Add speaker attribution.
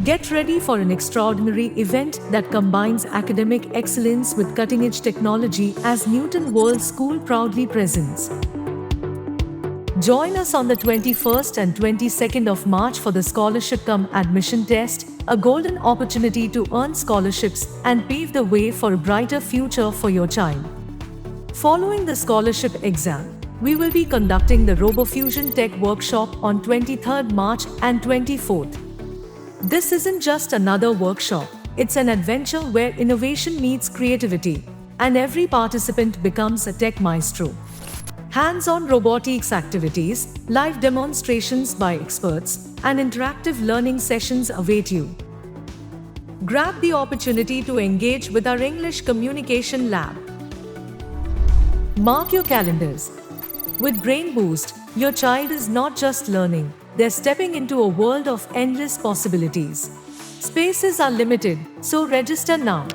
Speaker 1: Get ready for an extraordinary event that combines academic excellence with cutting-edge technology as Newton World School proudly presents. Join us on the 21st and 22nd of March for the Scholarship Cum Admission Test, a golden opportunity to earn scholarships and pave the way for a brighter future for your child. Following the scholarship exam, we will be conducting the Robofusion Tech Workshop on 23rd March and 24th. This isn't just another workshop, it's an adventure where innovation meets creativity, and every participant becomes a tech maestro. Hands-on robotics activities, live demonstrations by experts, and interactive learning sessions await you. Grab the opportunity to engage with our English Communication Lab. Mark your calendars. With Brainboost, your child is not just learning, they're stepping into a world of endless possibilities. Spaces are limited, so register now.